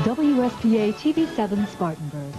WSPA-TV 7 Spartanburg.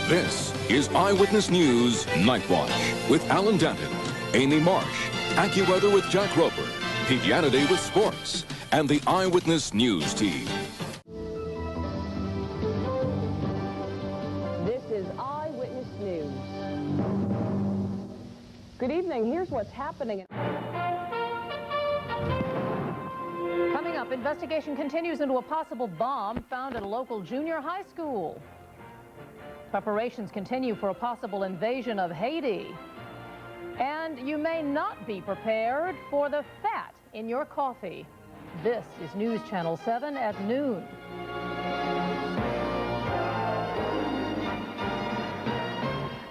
This is Eyewitness News Nightwatch with Alan Danton, Amy Marsh, AccuWeather with Jack Roper, Pete Yaniday with sports, and the Eyewitness News team. This is Eyewitness News. Good evening. Here's what's happening. Coming up, investigation continues into a possible bomb found at a local junior high school. Preparations continue for a possible invasion of Haiti. And you may not be prepared for the fat in your coffee. This is News Channel 7 at noon.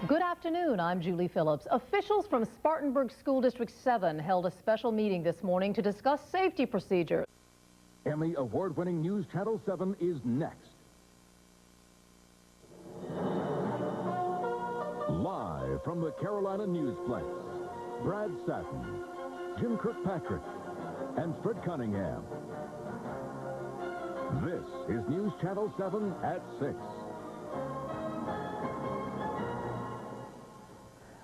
Good afternoon, I'm Julie Phillips. Officials from Spartanburg School District 7 held a special meeting this morning to discuss safety procedures. Emmy award-winning News Channel 7 is next. Live from the Carolina Newsplex, Brad Satin, Jim Kirkpatrick, and Fred Cunningham. This is News Channel 7 at 6.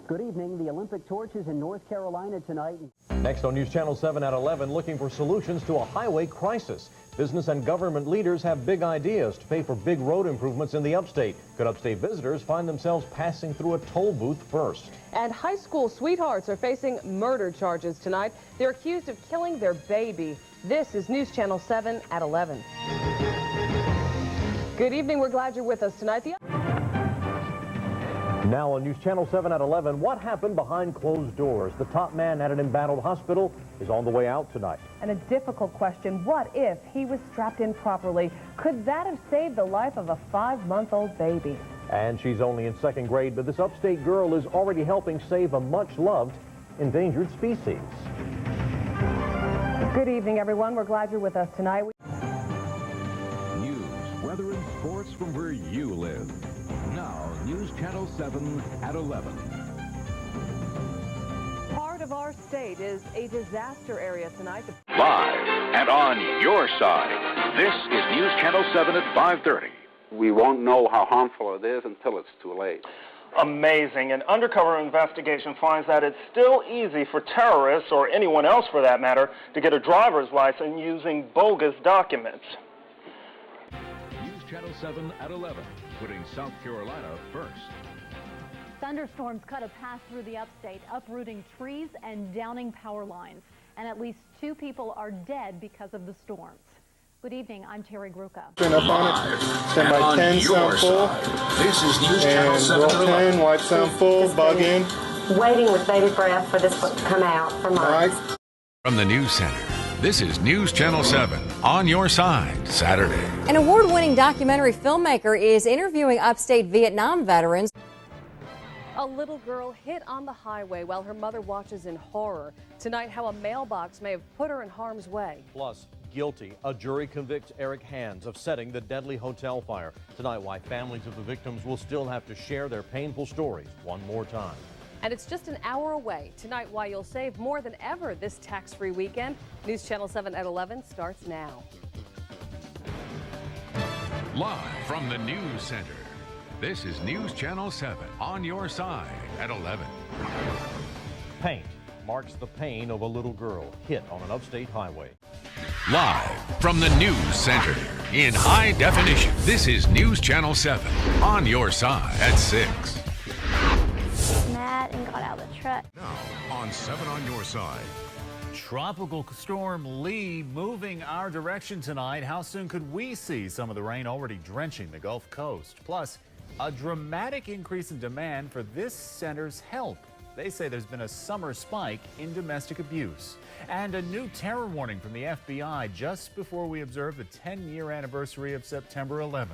Good evening. The Olympic torch is in North Carolina tonight. Next on News Channel 7 at 11, looking for solutions to a highway crisis. Business and government leaders have big ideas to pay for big road improvements in the upstate. Could upstate visitors find themselves passing through a toll booth first? And high school sweethearts are facing murder charges tonight. They're accused of killing their baby. This is News Channel 7 at 11. Good evening. We're glad you're with us tonight. Now on News Channel 7 at 11, what happened behind closed doors? The top man at an embattled hospital is on the way out tonight. And a difficult question, what if he was strapped in properly? Could that have saved the life of a 5-month-old baby? And she's only in 2nd grade, but this upstate girl is already helping save a much-loved endangered species. Good evening, everyone. We're glad you're with us tonight. News, weather, and sports from where you live. Now, News Channel 7 at 11. Part of our state is a disaster area tonight. Live and on your side, this is News Channel 7 at 5:30. We won't know how harmful it is until it's too late. Amazing. An undercover investigation finds that it's still easy for terrorists, or anyone else for that matter, to get a driver's license using bogus documents. News Channel 7 at 11, putting South Carolina first. Thunderstorms cut a path through the upstate, uprooting trees and downing power lines. And at least 2 people are dead because of the storms. Good evening, I'm Terry Gruca. Turn up on it. 10 by 10, sound full. This is News Channel 7 roll 10, wide sound full, bug in. Waiting with bated breath for this one to come out for mine. From the News Center, this is News Channel 7 on your side, Saturday. An award-winning documentary filmmaker is interviewing upstate Vietnam veterans. A little girl hit on the highway while her mother watches in horror. Tonight, how a mailbox may have put her in harm's way. Plus, guilty. A jury convicts Eric Hands of setting the deadly hotel fire. Tonight, why families of the victims will still have to share their painful stories one more time. And it's just an hour away. Tonight, why you'll save more than ever this tax-free weekend. News Channel 7 at 11 starts now. Live from the News Center, this is News Channel 7 on your side at 11. Paint marks the pain of a little girl hit on an upstate highway. Live from the News Center in high definition, this is News Channel 7 on your side at 6. Mad and got out of the truck. Now on 7 on your side. Tropical storm Lee moving our direction tonight. How soon could we see some of the rain already drenching the Gulf Coast? Plus, a dramatic increase in demand for this center's help. They say there's been a summer spike in domestic abuse. And a new terror warning from the FBI just before we observe the 10-year anniversary of September 11th.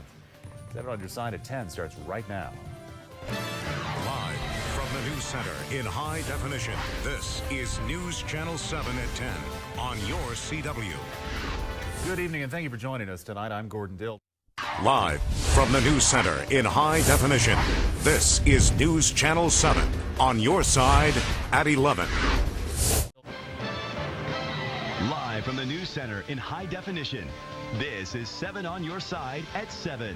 7 on your side at 10 starts right now. Live from the News Center in high definition, this is News Channel 7 at 10 on your CW. Good evening and thank you for joining us tonight. I'm Gordon Dill. Live from the News Center in high definition, this is News Channel 7 on your side at 11. Live from the News Center in high definition, this is 7 on your side at 7.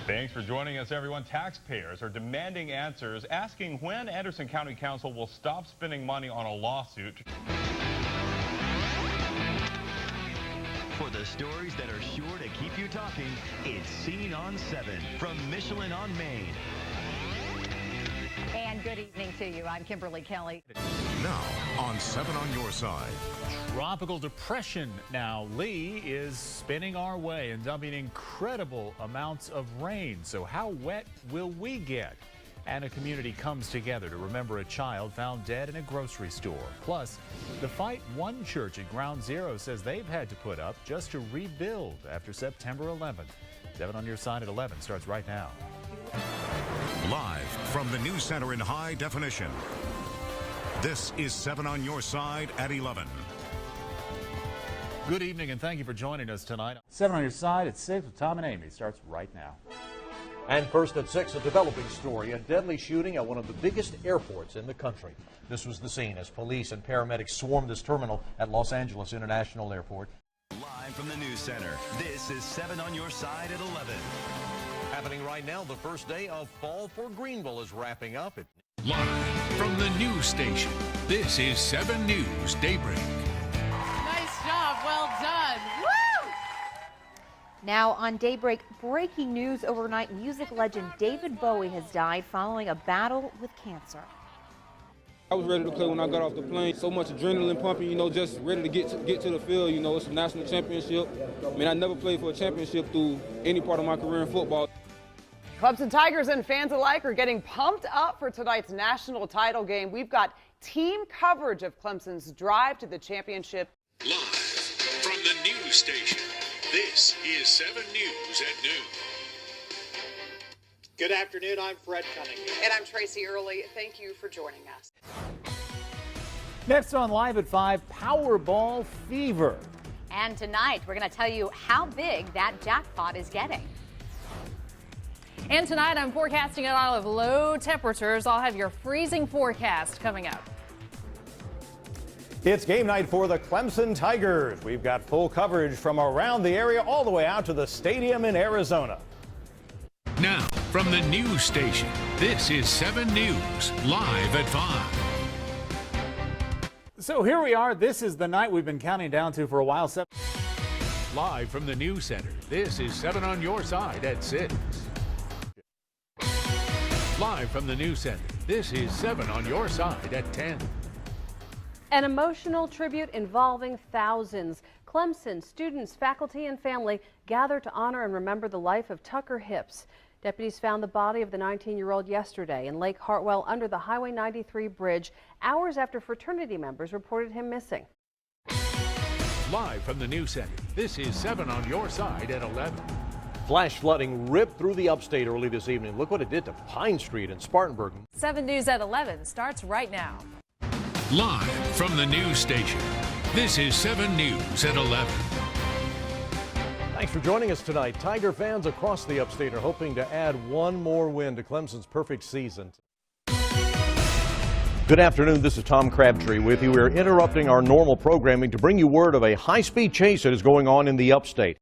Thanks for joining us, everyone. Taxpayers are demanding answers, asking when Anderson County Council will stop spending money on a lawsuit. For the stories that are sure to keep you talking, it's Scene on 7 from Michelin on Main. And good evening to you. I'm Kimberly Kelly. Now on 7 on your side. Tropical depression now. Lee is spinning our way and dumping incredible amounts of rain. So how wet will we get? And a community comes together to remember a child found dead in a grocery store. Plus, the fight one church at Ground Zero says they've had to put up just to rebuild after September 11th. 7 on your side at 11 starts right now. Live from the News Center in high definition. This is 7 on your side at 11. Good evening and thank you for joining us tonight. 7 on your side at 6 with Tom and Amy starts right now. And first at 6, a developing story, a deadly shooting at one of the biggest airports in the country. This was the scene as police and paramedics swarmed this terminal at Los Angeles International Airport. Live from the News Center, this is 7 on your side at 11. Happening right now, the first day of fall for Greenville is wrapping up. Live from the news station, this is 7 News Daybreak. Nice job, well done. Woo! Now on Daybreak, breaking news overnight, music legend David Bowie has died following a battle with cancer. I was ready to play when I got off the plane. So much adrenaline pumping, you know, just ready to get to the field. You know, it's a national championship. I mean, I never played for a championship through any part of my career in football. Clemson Tigers and fans alike are getting pumped up for tonight's national title game. We've got team coverage of Clemson's drive to the championship. Live from the news station, this is 7 News at noon. Good afternoon, I'm Fred Cunningham. And I'm Tracy Early. Thank you for joining us. Next on Live at 5, Powerball fever. And tonight, we're going to tell you how big that jackpot is getting. And tonight, I'm forecasting a lot of low temperatures. I'll have your freezing forecast coming up. It's game night for the Clemson Tigers. We've got full coverage from around the area all the way out to the stadium in Arizona. Now, from the news station, this is 7 News, live at 5. So here we are. This is the night we've been counting down to for a while. Live from the news center, this is 7 on your side at 6. Live from the news center, this is 7 on your side at 10. An emotional tribute involving thousands. Clemson students, faculty, and family gather to honor and remember the life of Tucker Hips. Deputies found the body of the 19-year-old yesterday in Lake Hartwell under the Highway 93 bridge, hours after fraternity members reported him missing. Live from the news center, this is 7 on your side at 11. Flash flooding ripped through the upstate early this evening. Look what it did to Pine Street in Spartanburg. 7 News at 11 starts right now. Live from the news station, this is 7 News at 11. Thanks for joining us tonight. Tiger fans across the upstate are hoping to add one more win to Clemson's perfect season. Good afternoon. This is Tom Crabtree with you. We're interrupting our normal programming to bring you word of a high-speed chase that is going on in the upstate.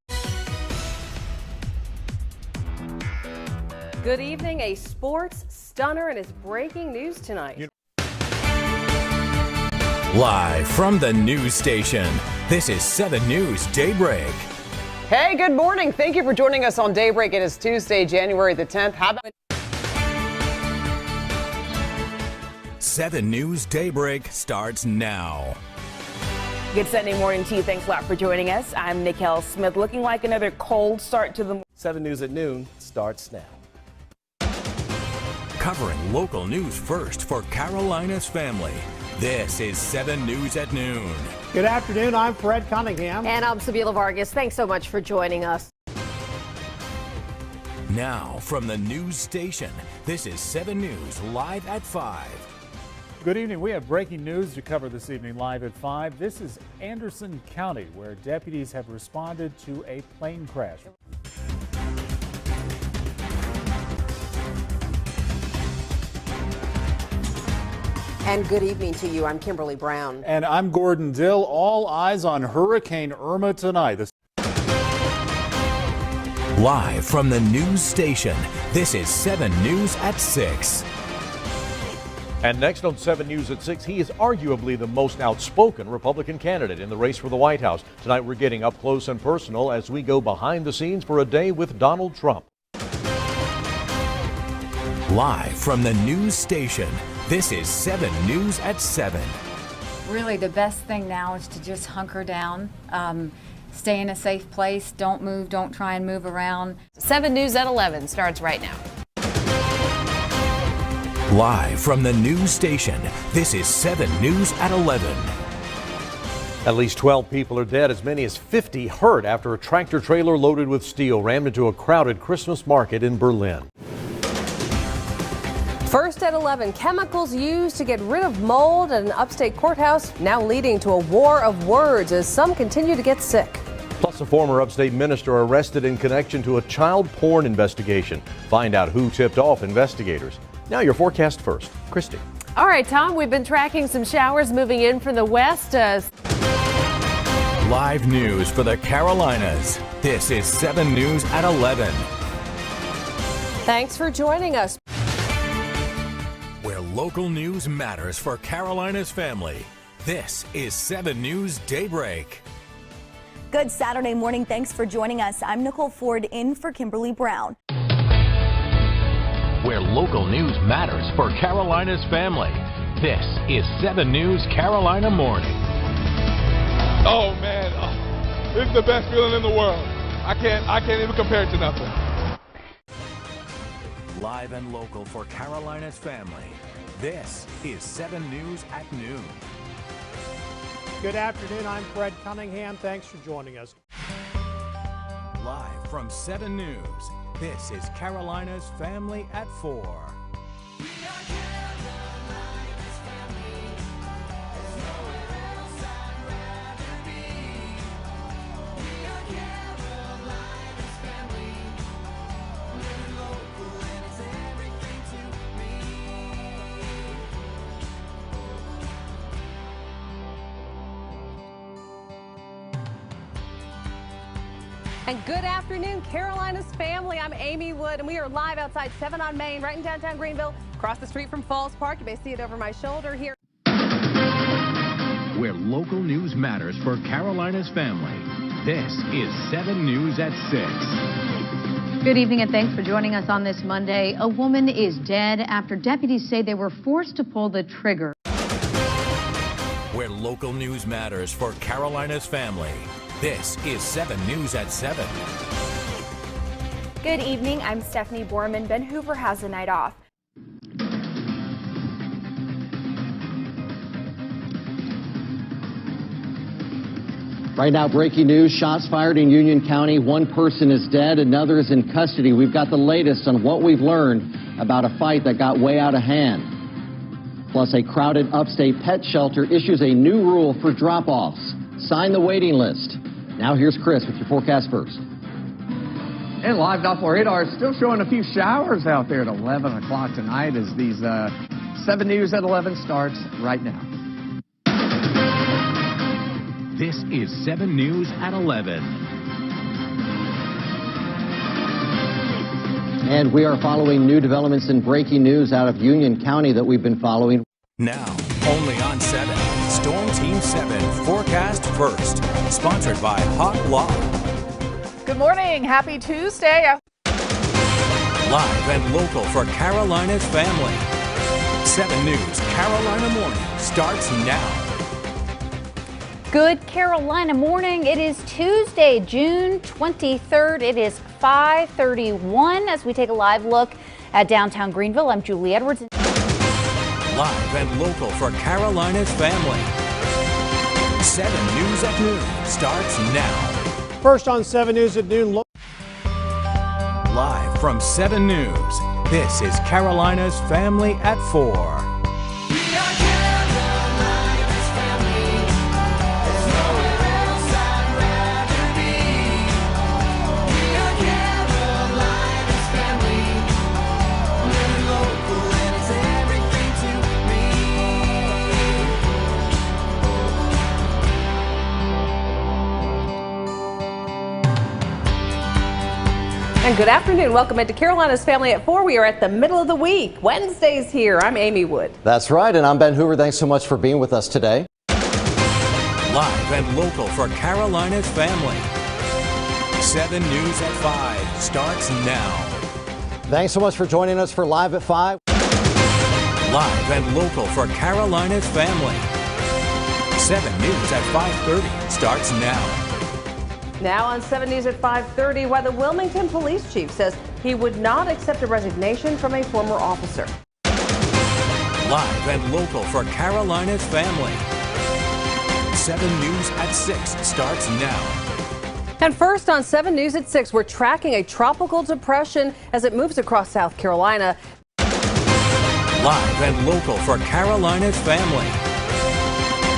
Good evening. A sports stunner and is breaking news tonight. Live from the news station, this is 7 News Daybreak. Hey, good morning. Thank you for joining us on Daybreak. It is Tuesday, January the 10th. How about 7 News Daybreak starts now. Good Sunday morning to you. Thanks a lot for joining us. I'm Nikhil Smith. Looking like another cold start to the 7 News at noon starts now. Covering local news first for Carolina's family. This is 7 News at noon. Good afternoon, I'm Fred Cunningham. And I'm Sabila Vargas. Thanks so much for joining us. Now from the news station, this is 7 News live at 5. Good evening. We have breaking news to cover this evening live at 5. This is Anderson County, where deputies have responded to a plane crash. And good evening to you. I'm Kimberly Brown. And I'm Gordon Dill. All eyes on Hurricane Irma tonight. Live from the news station, this is 7 News at 6. And next on 7 News at 6, he is arguably the most outspoken Republican candidate in the race for the White House. Tonight we're getting up close and personal as we go behind the scenes for a day with Donald Trump. Live from the news station, this is 7 News at 7. Really, the best thing now is to just hunker down, stay in a safe place, don't move, don't try and move around. 7 News at 11 starts right now. Live from the news station, this is 7 News at 11. At least 12 people are dead, as many as 50 hurt after a tractor trailer loaded with steel rammed into a crowded Christmas market in Berlin. First at 11, chemicals used to get rid of mold at an upstate courthouse now leading to a war of words as some continue to get sick. Plus, a former upstate minister arrested in connection to a child porn investigation. Find out who tipped off investigators. Now your forecast first. Christy. All right, Tom, we've been tracking some showers moving in from the west. Live news for the Carolinas. This is 7 News at 11. Thanks for joining us. Where local news matters for Carolina's family. This is 7 News Daybreak. Good Saturday morning. Thanks for joining us. I'm Nicole Ford in for Kimberly Brown. Where local news matters for Carolina's family. This is 7 News Carolina Morning. Oh man, this is the best feeling in the world. I can't even compare it to nothing. Live and local for Carolina's family. This is 7 News at noon. Good afternoon. I'm Fred Cunningham. Thanks for joining us. Live from 7 News. This is Carolina's Family at 4. And good afternoon, Carolina's family. I'm Amy Wood, and we are live outside 7 on Main, right in downtown Greenville, across the street from Falls Park. You may see it over my shoulder here. Where local news matters for Carolina's family. This is 7 News at 6. Good evening and thanks for joining us on this Monday. A woman is dead after deputies say they were forced to pull the trigger. Where local news matters for Carolina's family. This is 7 News at 7. Good evening. I'm Stephanie Borman. Ben Hoover has the night off. Right now, breaking news, shots fired in Union County. One person is dead, another is in custody. We've got the latest on what we've learned about a fight that got way out of hand. Plus, a crowded upstate pet shelter issues a new rule for drop-offs. Sign the waiting list. Now here's Chris with your forecast first. And live Doppler radar is still showing a few showers out there at 11 o'clock tonight as these 7 News at 11 starts right now. This is 7 News at 11. And we are following new developments in breaking news out of Union County that we've been following. Now, only on 7. Storm Team 7 forecast first. Sponsored by Hot Law. Good morning. Happy Tuesday. Live and local for Carolina's family. 7 News Carolina Morning starts now. Good Carolina morning. It is Tuesday, June 23rd. It is 5:31 as we take a live look at downtown Greenville. I'm Julie Edwards. Live and local for Carolina's family. 7 News at noon starts now. First on 7 News at noon. Live from 7 News, this is Carolina's Family at 4. And good afternoon. Welcome into Carolina's Family at 4. We are at the middle of the week. Wednesday's here. I'm Amy Wood. That's right, and I'm Ben Hoover. Thanks so much for being with us today. Live and local for Carolina's Family. 7 News at 5 starts now. Thanks so much for joining us for Live at 5. Live and local for Carolina's Family. 7 News at 5:30 starts now. Now on 7 News at 5:30, why the Wilmington police chief says he would not accept a resignation from a former officer. Live and local for Carolina's Family. 7 News at 6 starts now. And first on 7 News at 6, we're tracking a tropical depression as it moves across South Carolina. Live and local for Carolina's Family.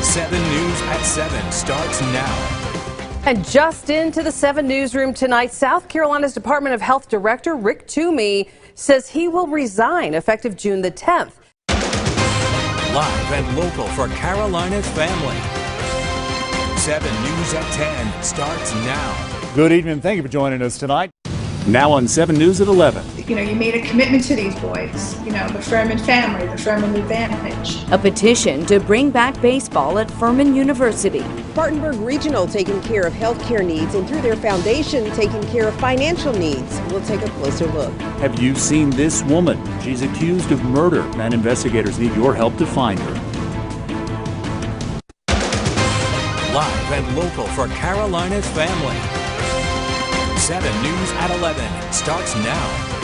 7 News at 7 starts now. And just into the 7 newsroom tonight, South Carolina's Department of Health Director Rick Toomey says he will resign effective June the 10th. Live and local for Carolina's Family. 7 News at 10 starts now. Good evening. Thank you for joining us tonight. Now on 7 News at 11. You know, you made a commitment to these boys, you know, the Furman family, the Furman Advantage. A petition to bring back baseball at Furman University. Spartanburg Regional taking care of healthcare needs and through their foundation taking care of financial needs. We'll take a closer look. Have you seen this woman? She's accused of murder, and investigators need your help to find her. Live and local for Carolina's Family. 7 News at 11 starts now.